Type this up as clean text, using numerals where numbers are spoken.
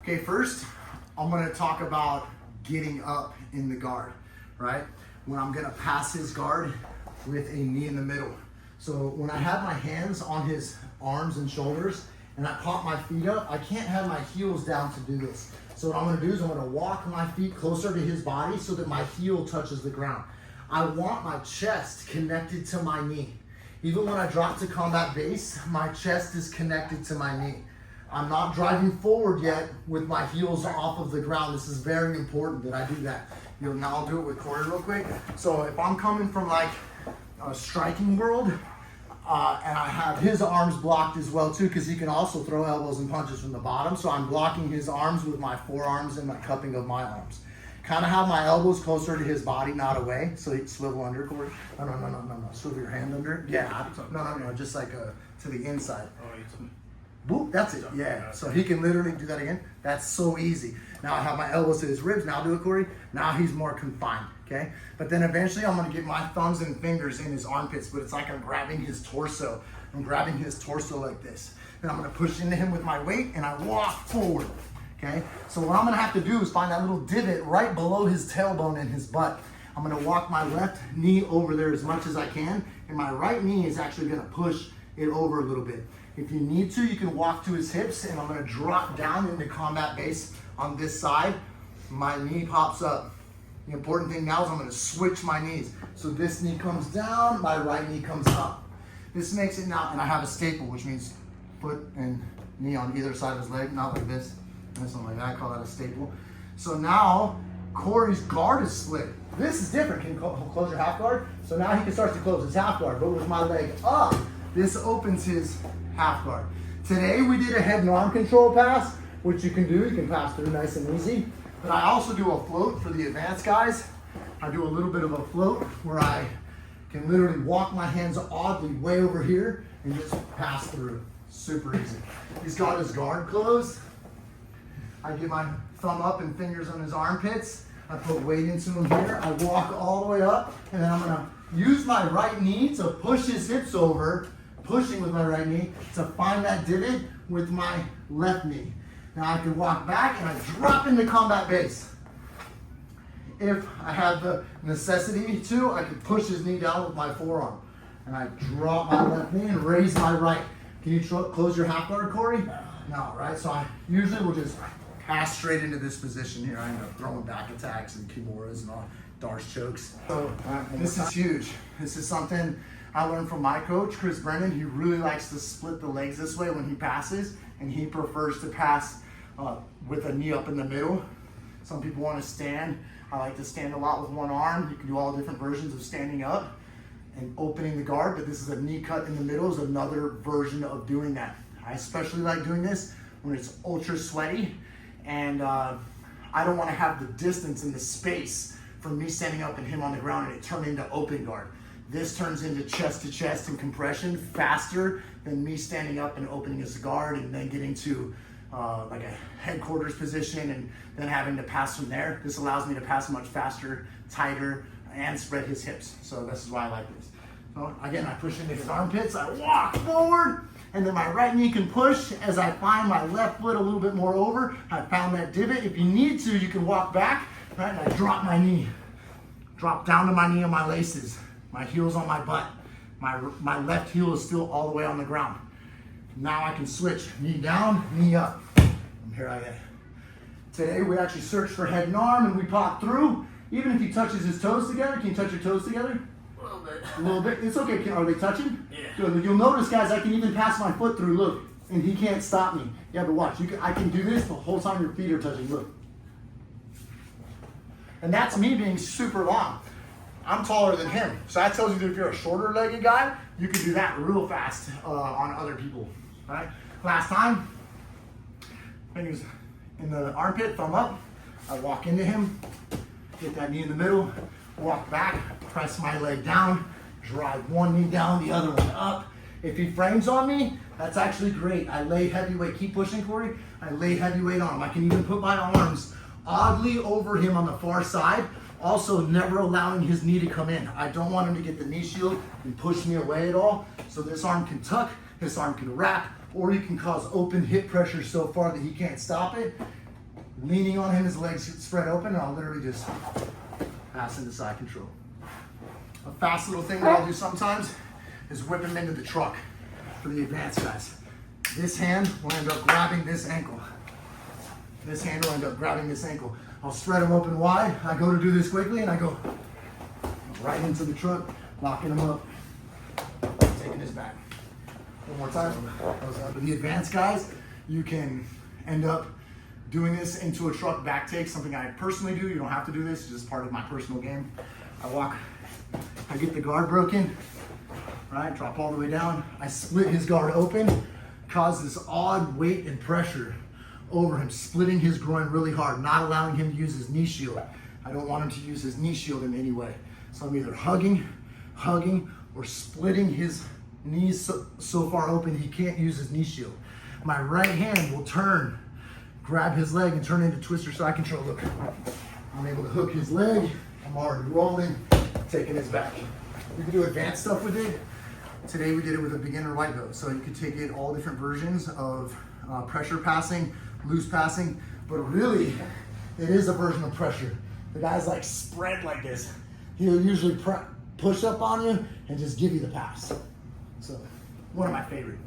Okay, first, I'm gonna talk about getting up in the guard, right? When I'm gonna pass his guard with a knee in the middle. So when I have my hands on his arms and shoulders and I pop my feet up, I can't have my heels down to do this. So what I'm gonna do is I'm gonna walk my feet closer to his body so that my heel touches the ground. I want my chest connected to my knee. Even when I drop to combat base, my chest is connected to my knee. I'm not driving forward yet with my heels off of the ground. This is very important that I do that. Now I'll do it with Corey real quick. So if I'm coming from like a striking world, and I have his arms blocked as well too, because he can also throw elbows and punches from the bottom. So I'm blocking his arms with my forearms and my cupping of my arms. Kind of have my elbows closer to his body, not away. So you swivel under, Corey. No. Swivel your hand under. Yeah. No. Just like to the inside. Boop, that's it. Yeah. So he can literally do that again. That's so easy. Now I have my elbows to his ribs. Now do it, Corey. Now he's more confined. Okay. But then eventually I'm going to get my thumbs and fingers in his armpits, but it's like I'm grabbing his torso. I'm grabbing his torso like this. And I'm going to push into him with my weight and I walk forward. Okay. So what I'm going to have to do is find that little divot right below his tailbone and his butt. I'm going to walk my left knee over there as much as I can. And my right knee is actually going to push it over a little bit. If you need to, you can walk to his hips and I'm gonna drop down into combat base on this side. My knee pops up. The important thing now is I'm gonna switch my knees. So this knee comes down, my right knee comes up. This makes it now, and I have a staple, which means foot and knee on either side of his leg, not like this, and something like that, I call that a staple. So now, Corey's guard is split. This is different, can you close your half guard? So now he can start to close his half guard, but with my leg up, this opens his half guard. Today we did a head and arm control pass, which you can do. You can pass through nice and easy. But I also do a float for the advanced guys. I do a little bit of a float where I can literally walk my hands oddly way over here and just pass through. Super easy. He's got his guard closed. I get my thumb up and fingers on his armpits. I put weight into him here. I walk all the way up and then I'm gonna use my right knee to push his hips over, pushing with my right knee to find that divot with my left knee. Now I can walk back and I drop into combat base. If I have the necessity to, I can push his knee down with my forearm. And I drop my left knee and raise my right. Can you close your half guard, Corey? No, right? So I usually will just pass straight into this position here. I end up throwing back attacks and kimuras and all Darce chokes. So this is huge. This is something I learned from my coach, Chris Brennan. He really likes to split the legs this way when he passes, and he prefers to pass with a knee up in the middle. Some people want to stand. I like to stand a lot with one arm. You can do all different versions of standing up and opening the guard, but this is a knee cut in the middle is another version of doing that. I especially like doing this when it's ultra sweaty, and I don't want to have the distance and the space from me standing up and him on the ground and it turned into open guard. This turns into chest to chest and compression faster than me standing up and opening his guard and then getting to like a headquarters position and then having to pass from there. This allows me to pass much faster, tighter, and spread his hips. So this is why I like this. So again, I push into his armpits, I walk forward, and then my right knee can push as I find my left foot a little bit more over. I found that divot. If you need to, you can walk back, right? And I drop my knee. Drop down to my knee on my laces. My heel's on my butt. My left heel is still all the way on the ground. Now I can switch, knee down, knee up. And here I am. Today we actually search for head and arm and we pop through. Even if he touches his toes together, can you touch your toes together? A little bit. A little bit? It's okay. Are they touching? Yeah. Good. You'll notice, guys, I can even pass my foot through, look, and he can't stop me. Yeah, but watch. I can do this the whole time your feet are touching, look. And that's me being super long. I'm taller than him. So that tells you that if you're a shorter legged guy, you can do that real fast on other people, right? Last time, fingers in the armpit, thumb up. I walk into him, get that knee in the middle, walk back, press my leg down, drive one knee down, the other one up. If he frames on me, that's actually great. I lay heavy weight. Keep pushing, Corey. I lay heavy weight on him. I can even put my arms oddly over him on the far side, also never allowing his knee to come in. I don't want him to get the knee shield and push me away at all. So this arm can tuck, this arm can wrap, or you can cause open hip pressure so far that he can't stop it. leaning on him, his legs spread open, and I'll literally just pass into side control. A fast little thing that I'll do sometimes is whip him into the truck for the advanced guys. This hand will end up grabbing this ankle. This hand will end up grabbing this ankle. I'll spread him open wide. I go to do this quickly, and I go right into the truck, locking him up, taking his back. One more time. For the advanced guys, you can end up doing this into a truck back take, something I personally do. You don't have to do this, it's just part of my personal game. I walk, I get the guard broken, right? Drop all the way down. I split his guard open, cause this odd weight and pressure over him, splitting his groin really hard, not allowing him to use his knee shield. I don't want him to use his knee shield in any way. So I'm either hugging, or splitting his knees so far open he can't use his knee shield. My right hand will turn, grab his leg and turn into twister side control. Look, I'm able to hook his leg. I'm already rolling, taking his back. You can do advanced stuff with it. Today we did it with a beginner light belt. So you could take it all different versions of pressure passing, loose passing, but really it is a version of pressure. The guy's like spread like this. He'll usually push up on you and just give you the pass. So one of my favorite.